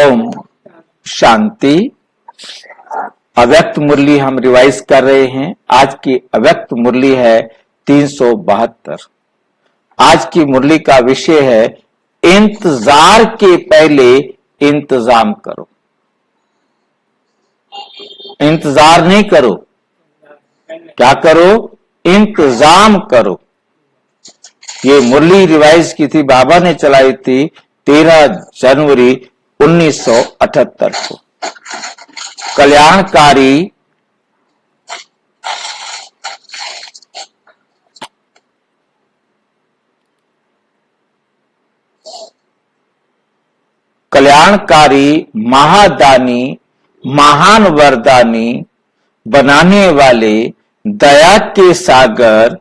ओम शांति। अव्यक्त मुरली हम रिवाइज कर रहे हैं। आज की अव्यक्त मुरली है 372। आज की मुरली का विषय है इंतजार के पहले इंतजाम करो। इंतजार नहीं करो, क्या करो? इंतजाम करो। ये मुरली रिवाइज की थी, बाबा ने चलाई थी 13 जनवरी 1978 को। कल्याणकारी महादानी महान वरदानी बनाने वाले दया के सागर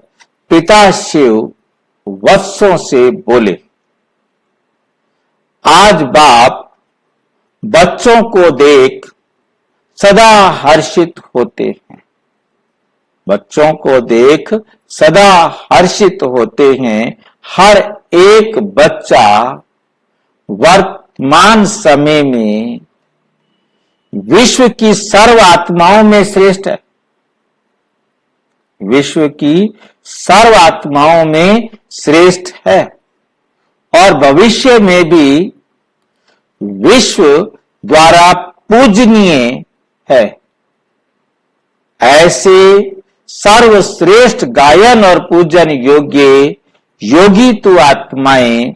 पिता शिव वत्सों से बोले, आज बाप बच्चों को देख सदा हर्षित होते हैं। बच्चों को देख सदा हर्षित होते हैं। हर एक बच्चा वर्तमान समय में विश्व की सर्व आत्माओं में श्रेष्ठ है। विश्व की सर्व आत्माओं में श्रेष्ठ है और भविष्य में भी विश्व द्वारा पूजनीय है। ऐसे सर्वश्रेष्ठ गायन और पूजन योग्य योगी तु आत्माएं,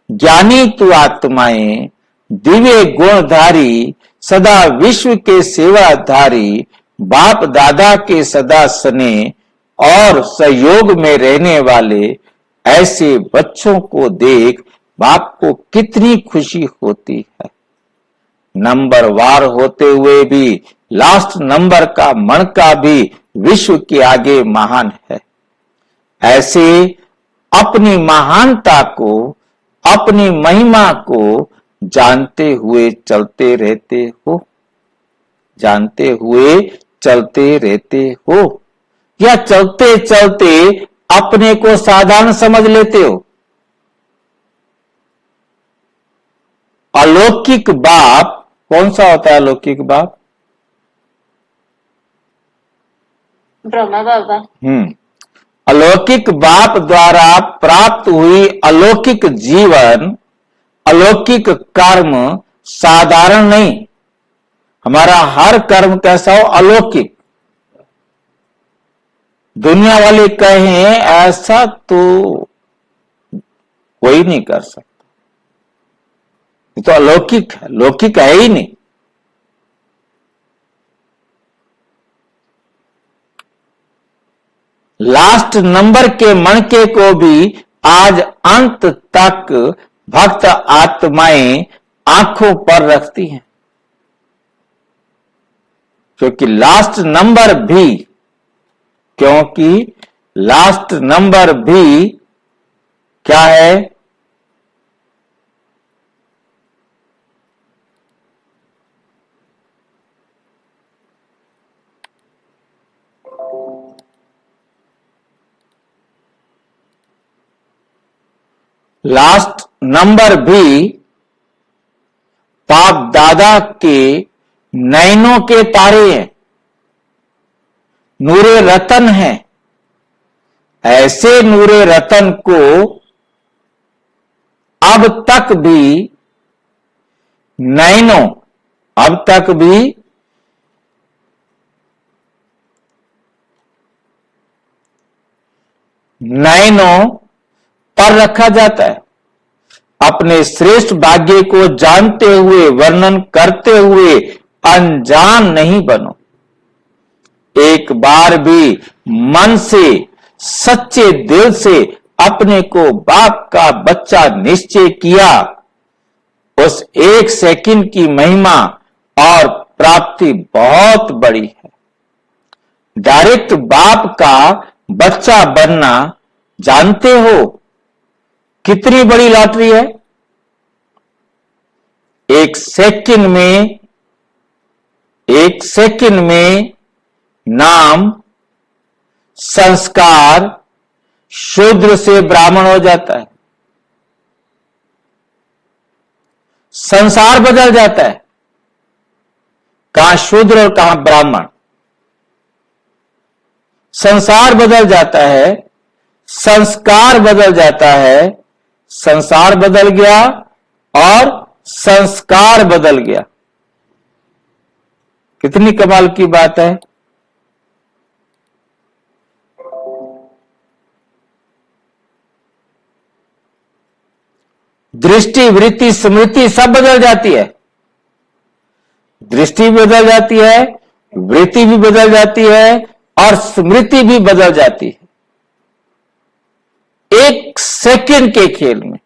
ज्ञानी तु आत्माएं, दिव्य गुणधारी, सदा विश्व के सेवाधारी, बाप दादा के सदा स्नेह और सहयोग में रहने वाले ऐसे बच्चों को देख बाप को कितनी खुशी होती है। नंबर वार होते हुए भी लास्ट नंबर का मणका भी विश्व के आगे महान है। ऐसे अपनी महानता को, अपनी महिमा को जानते हुए चलते रहते हो। जानते हुए चलते रहते हो या चलते चलते अपने को साधारण समझ लेते हो। अलौकिक बाप कौन सा होता है? अलौकिक बाप ब्रह्मा बाबा। अलौकिक बाप द्वारा प्राप्त हुई अलौकिक जीवन, अलौकिक कर्म साधारण नहीं। हमारा हर कर्म कैसा हो? अलौकिक। दुनिया वाले कहें ऐसा तो कोई नहीं कर सकता, ये तो अलौकिक है, लौकिक है ही नहीं। लास्ट नंबर के मणके को भी आज अंत तक भक्त आत्माएं आंखों पर रखती हैं, क्योंकि लास्ट नंबर भी क्या है? लास्ट नंबर भी बाप दादा के नैनों के तारे हैं, नूरे रतन हैं। ऐसे नूरे रतन को अब तक भी नैनों, अब तक भी नैनों पर रखा जाता है। अपने श्रेष्ठ भाग्य को जानते हुए, वर्णन करते हुए अनजान नहीं बनो। एक बार भी मन से, सच्चे दिल से अपने को बाप का बच्चा निश्चय किया, उस एक सेकंड की महिमा और प्राप्ति बहुत बड़ी है। डायरेक्ट बाप का बच्चा बनना जानते हो कितनी बड़ी लॉटरी है? एक सेकंड में नाम, संस्कार शूद्र से ब्राह्मण हो जाता है। संसार बदल जाता है, कहां शूद्र और कहां ब्राह्मण। संसार बदल जाता है, संस्कार बदल जाता है, संसार बदल गया और संस्कार बदल गया। कितनी कमाल की बात है। दृष्टि, वृत्ति, स्मृति सब बदल जाती है। दृष्टि भी बदल जाती है, वृत्ति भी बदल जाती है और स्मृति भी बदल जाती है, एक सेकंड के खेल में।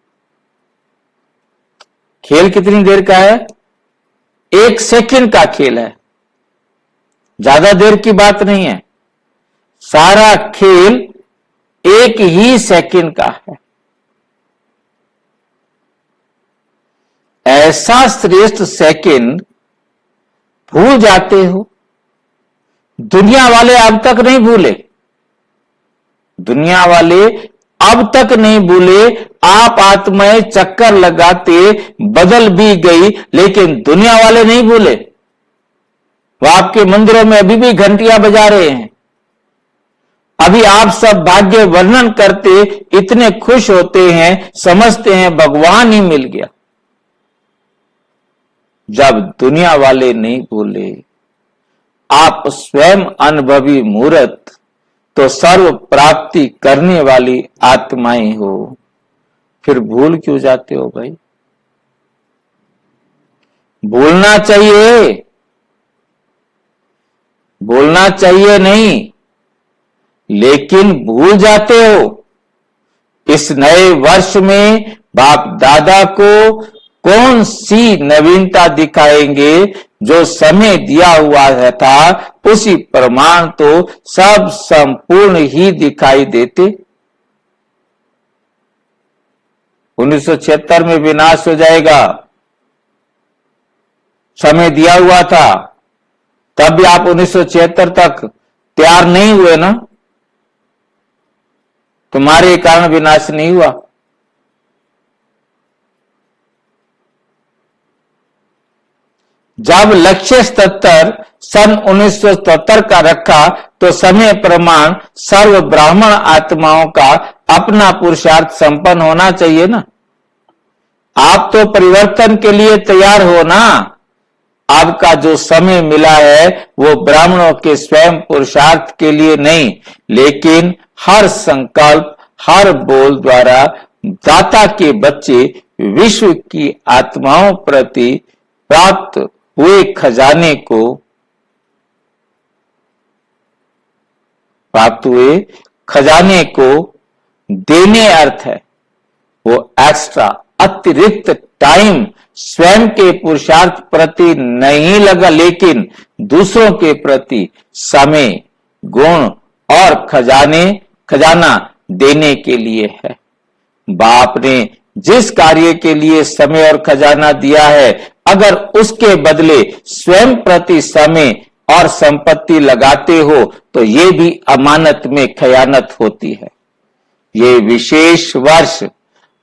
खेल कितनी देर का है? एक सेकंड का खेल है, ज्यादा देर की बात नहीं है। सारा खेल एक ही सेकंड का है। ऐसा श्रेष्ठ सेकंड भूल जाते हो। दुनिया वाले अब तक नहीं भूले, दुनिया वाले अब तक नहीं भूले। आप आत्माएं चक्कर लगाते बदल भी गई, लेकिन दुनिया वाले नहीं भूले। वो आपके मंदिरों में अभी भी घंटियां बजा रहे हैं। अभी आप सब भाग्य वर्णन करते इतने खुश होते हैं, समझते हैं भगवान ही मिल गया। जब दुनिया वाले नहीं भूले, आप स्वयं अनुभवी मूर्त तो सर्व प्राप्ति करने वाली आत्माएं हो, फिर भूल क्यों जाते हो भाई? भूलना चाहिए, भूलना चाहिए नहीं, लेकिन भूल जाते हो। इस नए वर्ष में बाप दादा को कौन सी नवीनता दिखाएंगे? जो समय दिया हुआ था उसी प्रमाण तो सब संपूर्ण ही दिखाई देते। 1976 में विनाश हो जाएगा, समय दिया हुआ था, तब भी आप 1976 तक तैयार नहीं हुए ना, तुम्हारे कारण विनाश नहीं हुआ। जब लक्ष्य 77 सन 1977 का रखा तो समय प्रमाण सर्व ब्राह्मण आत्माओं का अपना पुरुषार्थ संपन्न होना चाहिए ना। आप तो परिवर्तन के लिए तैयार हो ना। आपका जो समय मिला है वो ब्राह्मणों के स्वयं पुरुषार्थ के लिए नहीं, लेकिन हर संकल्प, हर बोल द्वारा दाता के बच्चे विश्व की आत्माओं प्रति प्राप्त हुए खजाने को, प्राप्त हुए खजाने को देने अर्थ है। वो एक्स्ट्रा अतिरिक्त टाइम स्वयं के पुरुषार्थ प्रति नहीं लगा, लेकिन दूसरों के प्रति समय, गुण और खजाना देने के लिए है। बाप ने जिस कार्य के लिए समय और खजाना दिया है, अगर उसके बदले स्वयं प्रति समय और संपत्ति लगाते हो तो ये भी अमानत में खयानत होती है। ये विशेष वर्ष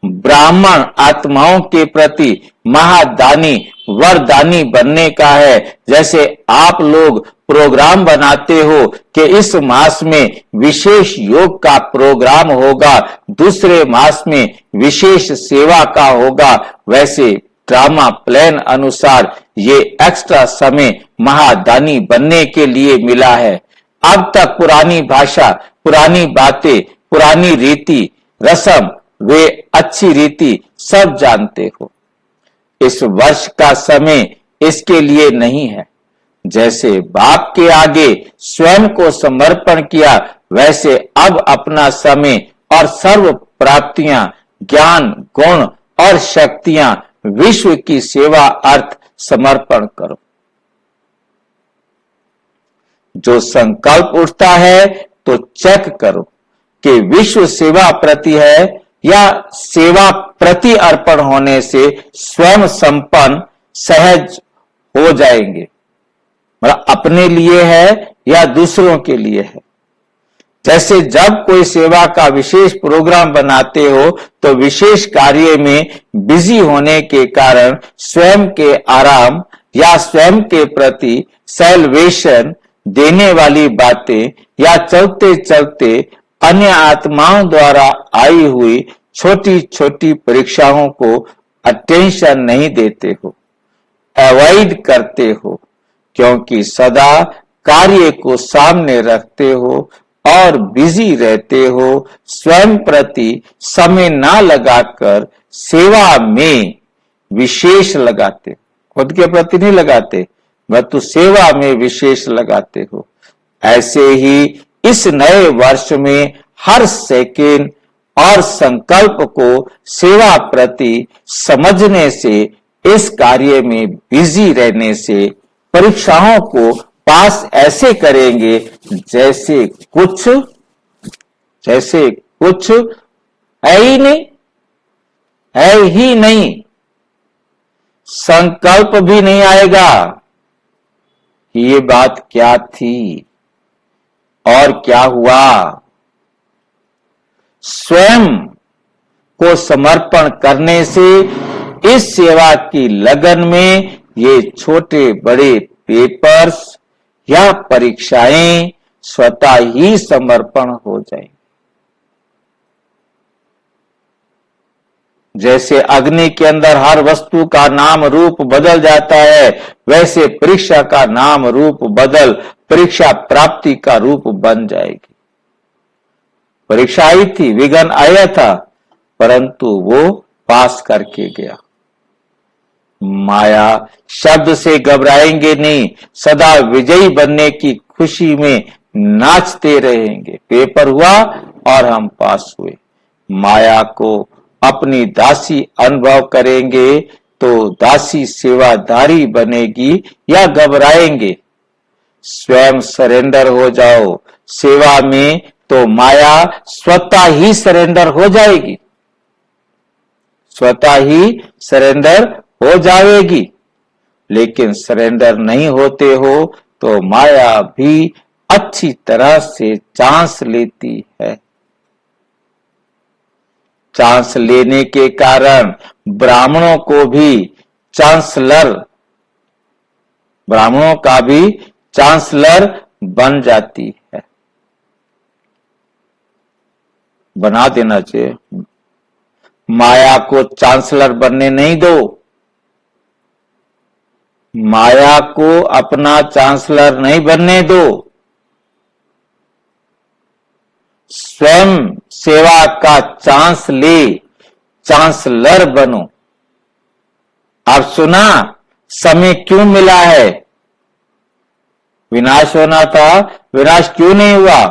ब्राह्मण आत्माओं के प्रति महादानी वरदानी बनने का है। जैसे आप लोग प्रोग्राम बनाते हो कि इस मास में विशेष योग का प्रोग्राम होगा, दूसरे मास में विशेष सेवा का होगा, वैसे ड्रामा प्लान अनुसार ये एक्स्ट्रा समय महादानी बनने के लिए मिला है। अब तक पुरानी भाषा, पुरानी बातें, पुरानी रीति रस्म, वे अच्छी रीति सब जानते हो। इस वर्ष का समय इसके लिए नहीं है। जैसे बाप के आगे स्वयं को समर्पण किया, वैसे अब अपना समय और सर्व प्राप्तियां, ज्ञान, गुण और शक्तियां विश्व की सेवा अर्थ समर्पण करो। जो संकल्प उठता है तो चेक करो कि विश्व सेवा प्रति है या सेवा प्रति अर्पण होने से स्वयं संपन्न सहज हो जाएंगे। मतलब अपने लिए है या दूसरों के लिए है। जैसे जब कोई सेवा का विशेष प्रोग्राम बनाते हो तो विशेष कार्य में बिजी होने के कारण स्वयं के आराम या स्वयं के प्रति सैल्वेशन देने वाली बातें या चलते चलते अन्य आत्माओं द्वारा आई हुई छोटी छोटी परीक्षाओं को अटेंशन नहीं देते हो, अवॉइड करते हो, क्योंकि सदा कार्य को सामने रखते हो और बिजी रहते हो। स्वयं प्रति समय ना लगाकर सेवा में विशेष लगाते, खुद के प्रति नहीं लगाते, परंतु सेवा में विशेष लगाते हो। ऐसे ही इस नए वर्ष में हर सेकेंड और संकल्प को सेवा प्रति समझने से, इस कार्य में बिजी रहने से परीक्षाओं को पास ऐसे करेंगे जैसे कुछ है ही नहीं, है ही नहीं। संकल्प भी नहीं आएगा कि ये बात क्या थी और क्या हुआ। स्वयं को समर्पण करने से इस सेवा की लगन में ये छोटे बड़े पेपर्स या परीक्षाएं स्वतः ही समर्पण हो जाएंगे। जैसे अग्नि के अंदर हर वस्तु का नाम रूप बदल जाता है, वैसे परीक्षा का नाम रूप बदल परीक्षा प्राप्ति का रूप बन जाएगी। परीक्षा आई थी, विघ्न आया था, परंतु वो पास करके गया। माया शब्द से घबराएंगे नहीं, सदा विजयी बनने की खुशी में नाचते रहेंगे। पेपर हुआ और हम पास हुए। माया को अपनी दासी अनुभव करेंगे तो दासी सेवादारी बनेगी या घबराएंगे। स्वयं सरेंडर हो जाओ सेवा में तो माया स्वतः ही सरेंडर हो जाएगी, स्वतः ही सरेंडर हो जाएगी। लेकिन सरेंडर नहीं होते हो तो माया भी अच्छी तरह से चांस लेती है। चांस लेने के कारण ब्राह्मणों को भी चांसलर, ब्राह्मणों का भी चांसलर बन जाती है। बना देना चाहिए। माया को चांसलर बनने नहीं दो, माया को अपना चांसलर नहीं बनने दो। स्वयं सेवा का चांस ले, चांसलर बनो। आप सुना समय क्यों मिला है? विनाश होना था, विनाश क्यों नहीं हुआ?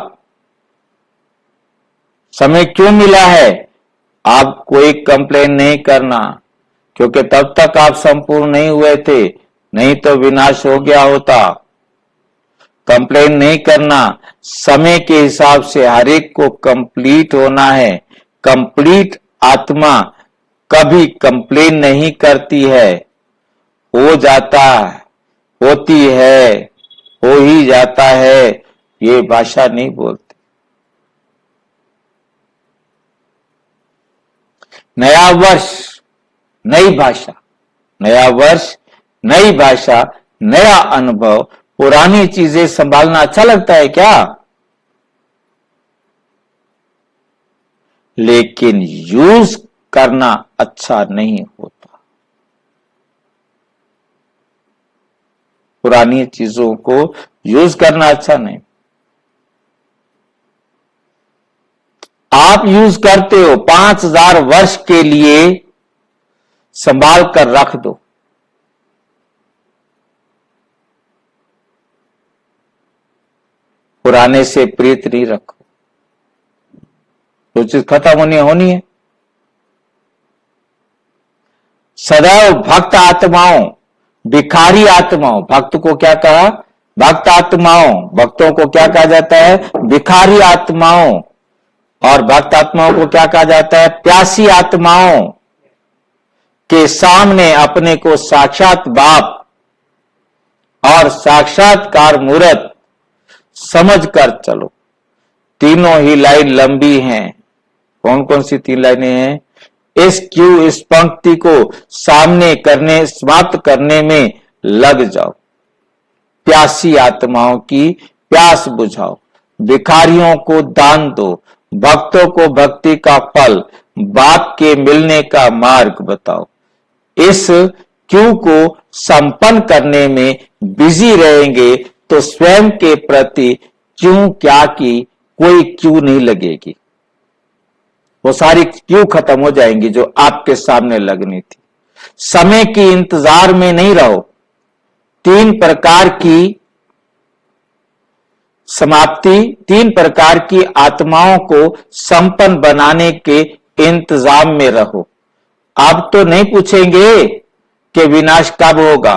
समय क्यों मिला है? आप कोई कंप्लेन नहीं करना, क्योंकि तब तक आप संपूर्ण नहीं हुए थे, नहीं तो विनाश हो गया होता। कंप्लेन नहीं करना, समय के हिसाब से हर एक को कंप्लीट होना है। कंप्लीट आत्मा कभी कंप्लेन नहीं करती है, हो जाता है, होती है, हो ही जाता है, ये भाषा नहीं बोलती। नया वर्ष नई भाषा, नया वर्ष नई भाषा, नया अनुभव। पुरानी चीजें संभालना अच्छा लगता है क्या? लेकिन यूज करना अच्छा नहीं होता। पुरानी चीजों को यूज करना अच्छा नहीं। आप यूज करते हो, 5000 वर्ष के लिए संभाल कर रख दो। पुराने से प्रीत नहीं रखो। जो चीज खत्म होनी है। सदैव भक्त आत्माओं, भिखारी आत्माओं, भक्त को क्या कहा? भक्त आत्माओं, भक्तों को क्या कहा जाता है? भिखारी आत्माओं। और भक्त आत्माओं को क्या कहा जाता है? प्यासी आत्माओं के सामने अपने को साक्षात बाप और साक्षात्कार मूर्त समझ कर चलो। तीनों ही लाइन लंबी हैं। कौन कौन सी 3 लाइनें हैं? इस पंक्ति को समाप्त करने में लग जाओ। प्यासी आत्माओं की प्यास बुझाओ, भिखारियों को दान दो, भक्तों को भक्ति का फल, बाप के मिलने का मार्ग बताओ। इस क्यू को संपन्न करने में बिजी रहेंगे तो स्वयं के प्रति क्यों क्या की कोई क्यू नहीं लगेगी। वो सारी क्यू खत्म हो जाएंगी जो आपके सामने लगनी थी। समय की इंतजार में नहीं रहो। 3 प्रकार की समाप्ति, 3 प्रकार की आत्माओं को संपन्न बनाने के इंतजाम में रहो। अब तो नहीं पूछेंगे कि विनाश कब होगा।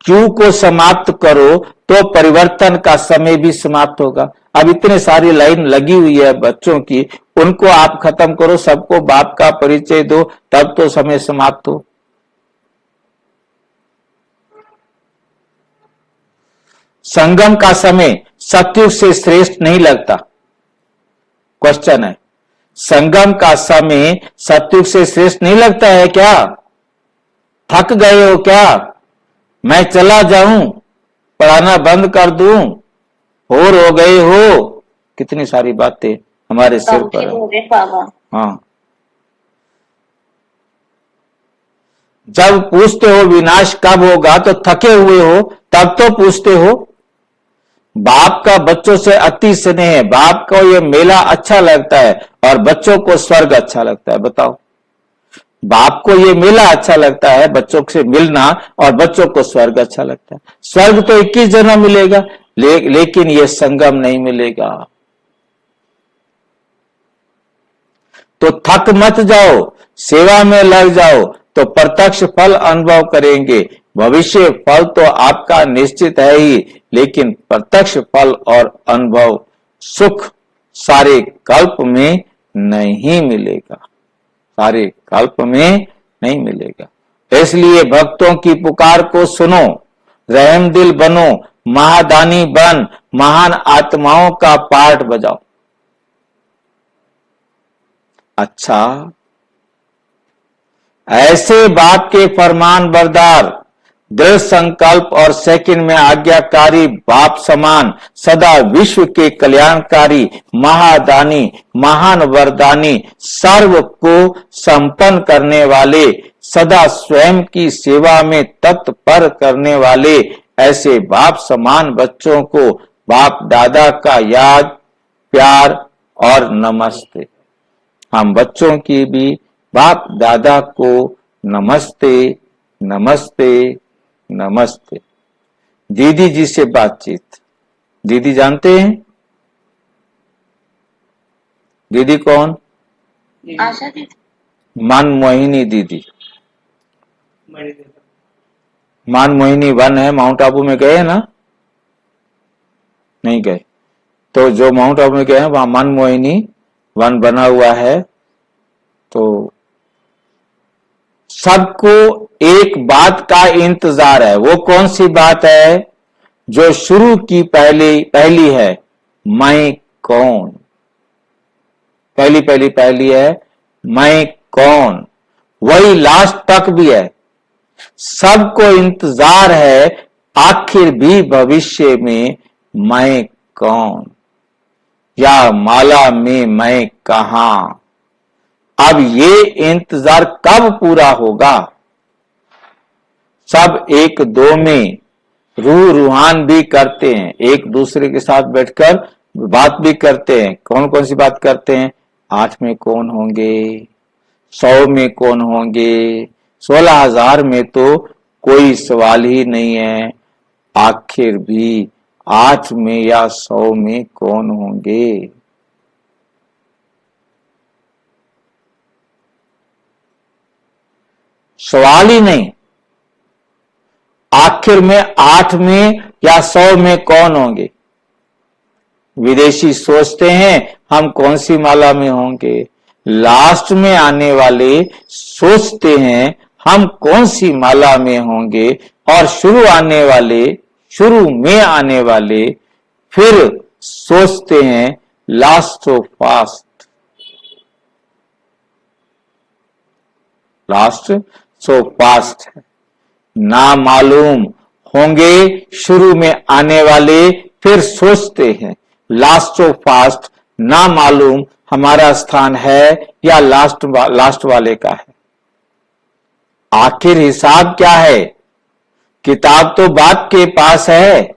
क्यू को समाप्त करो तो परिवर्तन का समय भी समाप्त होगा। अब इतने सारी लाइन लगी हुई है बच्चों की, उनको आप खत्म करो, सबको बाप का परिचय दो, तब तो समय समाप्त हो। संगम का समय सतयुग से श्रेष्ठ नहीं लगता। क्वेश्चन है, संगम का समय सतयुग से श्रेष्ठ नहीं लगता है क्या? थक गए हो क्या? मैं चला जाऊं, पढ़ाना बंद कर दूं, होर हो गए हो? कितनी सारी बातें हमारे सिर पर है। हाँ, जब पूछते हो विनाश कब होगा तो थके हुए हो, तब तो पूछते हो। बाप का बच्चों से अति स्नेह है। बाप को ये मेला अच्छा लगता है और बच्चों को स्वर्ग अच्छा लगता है। बताओ, बाप को ये मेला अच्छा लगता है, बच्चों से मिलना, और बच्चों को स्वर्ग अच्छा लगता है। स्वर्ग तो 21 जन्म मिलेगा, लेकिन ये संगम नहीं मिलेगा। तो थक मत जाओ, सेवा में लग जाओ तो प्रत्यक्ष फल अनुभव करेंगे। भविष्य फल तो आपका निश्चित है ही, लेकिन प्रत्यक्ष फल और अनुभव सुख सारे कल्प में नहीं मिलेगा। सारे कल्प में नहीं मिलेगा। इसलिए भक्तों की पुकार को सुनो, रहम दिल बनो, महादानी बन, महान आत्माओं का पाठ बजाओ। अच्छा, ऐसे बाप के फरमान बरदार, दृढ़ संकल्प और सेकंड में आज्ञाकारी बाप समान, सदा विश्व के कल्याणकारी, महादानी, महान वरदानी, सर्व को संपन्न करने वाले, सदा स्वयं की सेवा में तत्पर करने वाले, ऐसे बाप समान बच्चों को बाप दादा का याद, प्यार और नमस्ते। हम बच्चों की भी बाप दादा को नमस्ते, नमस्ते, नमस्ते। दीदी जी से बातचीत। दीदी जानते हैं? दीदी कौन? आशा दीदी। मनमोहिनी दीदी। मनमोहिनी 1 है, माउंट आबू में गए ना? नहीं गए? तो जो माउंट आबू में गए हैं वहां मनमोहिनी 1 बना हुआ है। तो सबको एक बात का इंतजार है। वो कौन सी बात है? जो शुरू की पहली है, मैं कौन। पहली है, मैं कौन। वही लास्ट तक भी है। सबको इंतजार है आखिर भी भविष्य में मैं कौन, या माला में मैं कहां। अब ये इंतजार कब पूरा होगा? सब एक दो में रूहान भी करते हैं, एक दूसरे के साथ बैठकर बात भी करते हैं। कौन कौन सी बात करते हैं? 8 में कौन होंगे, 100 में कौन होंगे, 16,000 में तो कोई सवाल ही नहीं है। आखिर भी 8 में या 100 में कौन होंगे? सवाल ही नहीं। आखिर में 8 में या 100 में कौन होंगे? विदेशी सोचते हैं हम कौन सी माला में होंगे। लास्ट में आने वाले सोचते हैं हम कौन सी माला में होंगे। और शुरू में आने वाले फिर सोचते हैं last so fast, last so fast है। ना मालूम होंगे शुरू में आने वाले, फिर सोचते हैं लास्ट सो फास्ट, ना मालूम हमारा स्थान है या लास्ट वाले का है। आखिर हिसाब क्या है? किताब तो बाप के पास है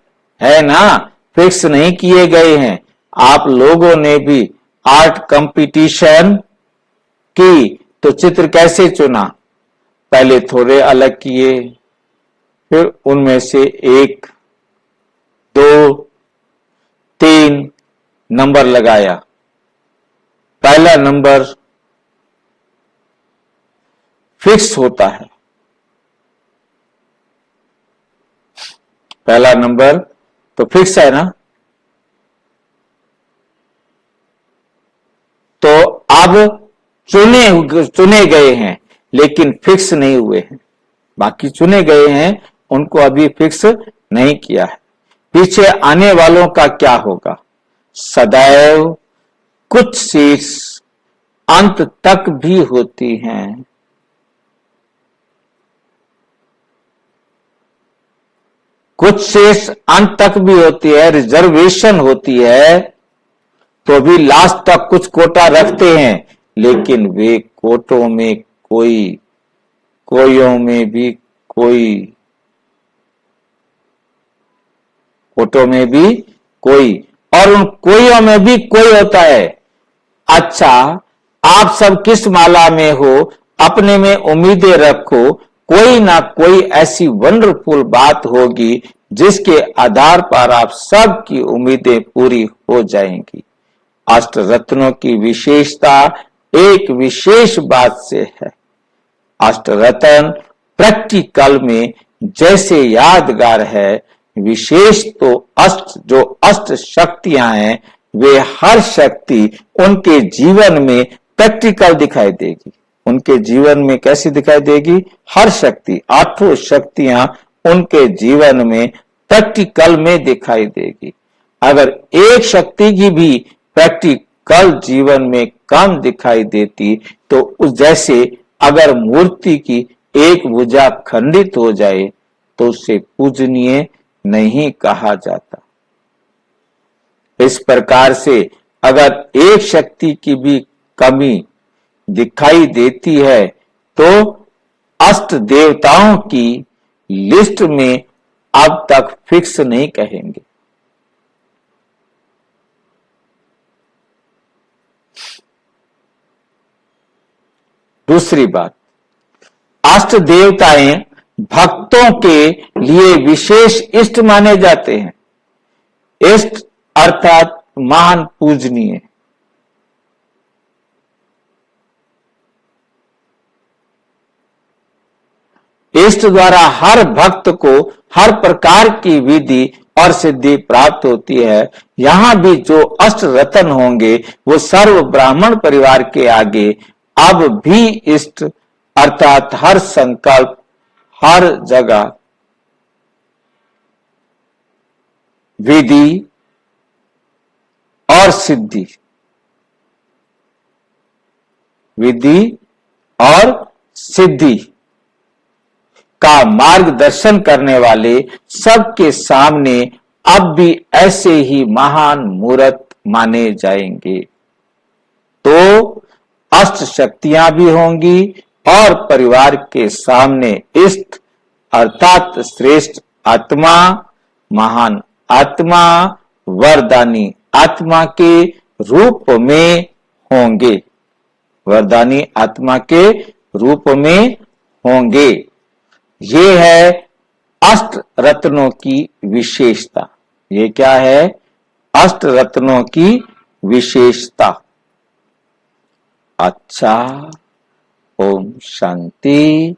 ना, फिक्स नहीं किए गए हैं। आप लोगों ने भी आर्ट कंपटीशन की तो चित्र कैसे चुना? पहले थोड़े अलग किए, फिर उनमें से 1, 2, 3 नंबर लगाया। पहला नंबर फिक्स होता है, पहला नंबर तो फिक्स है ना। तो अब चुने गए हैं लेकिन फिक्स नहीं हुए हैं। बाकी चुने गए हैं, उनको अभी फिक्स नहीं किया है। पीछे आने वालों का क्या होगा? सदैव कुछ सीट्स अंत तक भी होती हैं, कुछ सीट्स अंत तक भी होती है, रिजर्वेशन होती है, तो भी लास्ट तक कुछ कोटा रखते हैं, लेकिन वे कोटों में कोयों में भी कोटों में भी कोई, और उन कोयों में भी कोई होता है। अच्छा, आप सब किस माला में हो? अपने में उम्मीदें रखो, कोई ना कोई ऐसी वंडरफुल बात होगी जिसके आधार पर आप सबकी उम्मीदें पूरी हो जाएंगी। अष्ट रत्नों की विशेषता एक विशेष बात से है। अष्ट रत्न प्रैक्टिकल में जैसे यादगार है, विशेष तो जो अष्ट शक्तियां हैं, वे हर शक्ति उनके जीवन में प्रैक्टिकल दिखाई देगी। उनके जीवन में कैसी दिखाई देगी? हर शक्ति, 8 शक्तियां उनके जीवन में प्रैक्टिकल में दिखाई देगी। अगर एक शक्ति की भी प्रैक्टिकल जीवन में कम दिखाई देती तो उस जैसे अगर मूर्ति की एक भुजा खंडित हो जाए तो उसे पूजनीय नहीं कहा जाता। इस प्रकार से अगर एक शक्ति की भी कमी दिखाई देती है तो अष्ट देवताओं की लिस्ट में अब तक फिक्स नहीं कहेंगे। दूसरी बात, अष्ट देवताएं भक्तों के लिए विशेष इष्ट माने जाते हैं। इष्ट अर्थात महान पूजनीय। इष्ट द्वारा हर भक्त को हर प्रकार की विधि और सिद्धि प्राप्त होती है। यहां भी जो अष्ट रत्न होंगे वो सर्व ब्राह्मण परिवार के आगे अब भी इष्ट अर्थात हर संकल्प, हर जगह विधि और सिद्धि, विधि और सिद्धि का मार्गदर्शन करने वाले सबके सामने अब भी ऐसे ही महान मूर्त माने जाएंगे। तो अष्ट शक्तियां भी होंगी और परिवार के सामने इष्ट अर्थात श्रेष्ठ आत्मा, महान आत्मा, वरदानी आत्मा के रूप में होंगे, वरदानी आत्मा के रूप में होंगे। ये है अष्ट रत्नों की विशेषता। ये क्या है? अष्ट रत्नों की विशेषता। अच्छा, ओम शांति।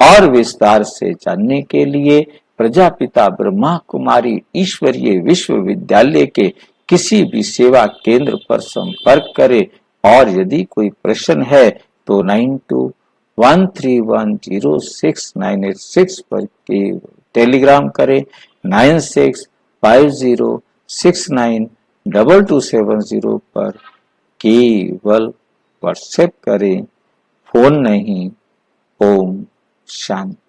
और विस्तार से जानने के लिए प्रजापिता ब्रह्मा कुमारी ईश्वरीय विश्वविद्यालय के किसी भी सेवा केंद्र पर संपर्क करें और यदि कोई प्रश्न है तो 9213106986 पर टेलीग्राम करें 965069 2270 पर केवल व्हाट्सएप करें, फोन नहीं। ओम शांति।